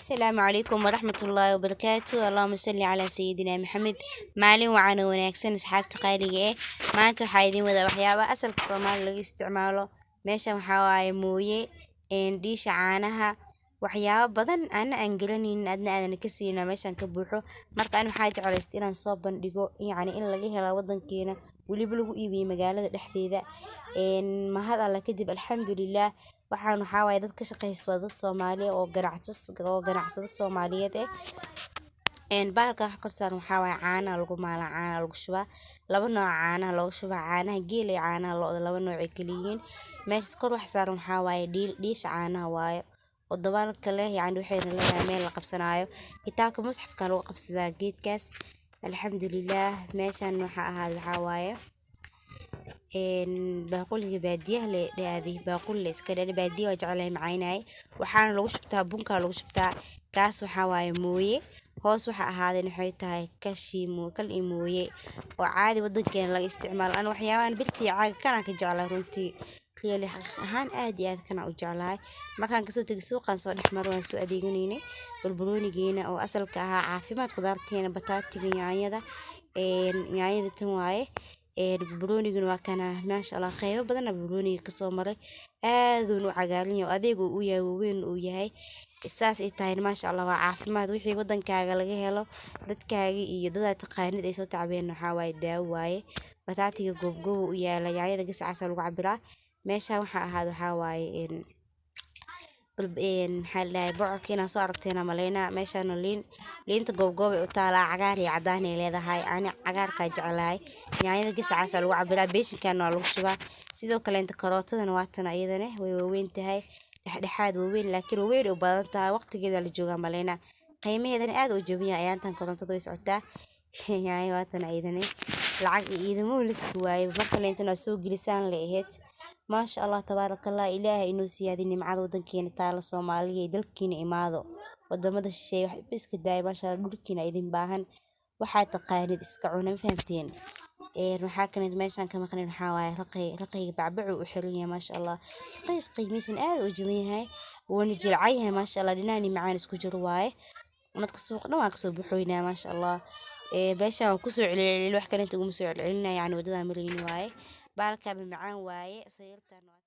السلام عليكم ورحمة الله وبركاته. اللهم صل على سيدنا محمد. maalin waxaana wanaagsan asxaabta qaaliga maanta waxaa idin wada waxyaabo asalka Soomaali laga isticmaalo. Meeshan waxaa waaye mooye, dhiisha caanaha, waxyaabo badan aan garanaynin adna aadan ka siina meeshan ka buuxo. Marka aan waxaa jeclayst inaan soo bandhigo in laga helo wadankeena waliba lagu iibiyo magaalada dhexdeeda. mahad alla kadib alxamdulillah. waxaa waaye dad ka shaqeysta dad Soomaali oo ganacsada Soomaaliyeed bahalka wax kor saaran waxaa waaye caanaha lagu maala caanaha lagu shubaa laba nooc caanaha lagu shubaa caanaha geel iyo caanaha lo'da laba nooc ay kala yihiin. meesha kor wax saaran waxaa waaye dhiisha caanaha waaye oo dabaalka leh waxay leedahay meel la qabsanayo kitaabka musxafka lagu qabsadaa geedkaas. alxamdulillah meeshan waxaa waaye baaquliga baadiyaha le dhaadi baaqul iska dhan baadiyaha jeclay macaynay waxaana lagu shubtaa bunka lagu shubtaa kaas waxaa waaye mooye hoos waxa ahaadeen waxay tahay kashiimo kal mooye oo caadi wadankeena laga isticmaalo ana waxyaabahan birtii caaga kana ka jeclaa runtii qiyaali ahaan aad iyo aad kana u jeclahay markaan kasoo tagay suuqan soo dhexmar waan soo adeeganaynay balbaloonigeena oo asalka ahaa caafimaad qudaarteena bataatiga yaanyada tan waaye balbaloonigan waa kana maasha Allah qaybo badan balbalooniga ka soo maray aad uu cagaaran yahay adeeg uu yahay weyn uu yahay isaas ay tahay maasha Allah waa caafimaad wixii wadankaaga laga helo dadkaaga iyo dad taqaanid ay soo tacbeen waxaa waaye daawo waaye bataatiga goobgoob u yaala yaanyada gasaca lagu cabiraa meesha waxaa waaye maxaa bocorkiina soo aragteena maleena meeshaan liinta goobgoob u taala cagaar iyo cadaan ay leedahay ani cagaarka jeclahay yaanyada gasaca lagu cabiraa beeshinkan waa lagu shubaa sidoo kale inta karootadana waa tan iyadana way weyn tahay dhexdhexaad weyn laakiin weyn u badan tahay waqtigeeda la jooga maleena qiimaheedana aad u jaban yahay ayaantan korontada way socotaa yaay waa tan iyadana lacag idimo lisku waaye marka leentana soo gilisaan leeyahay maasha Allah tabarakallah ilaahay inuu siyaadi nimcada wadankeena taala Soomaaliya dalkiina imaado wadamada shisheeye wax iska daay maasha Allah dhulkiina idin baahan waxa taqaanid iska cunaan fahamteen waxaa kan meeshan ka maqneen waxaa waaye raqayga bacbacu u xiran yahay maasha Allah qiimihiisa aad u jaban yahay wana jilcayahay maasha Allah dhinaani macaan isku jiro waaye marka suuqna waa ka soo buuxoynaa maasha Allah beesha ku soo celcelin wax kale inta ugu soo celcelinaa wadada marayni waaye baalka macaan waaye sayirtan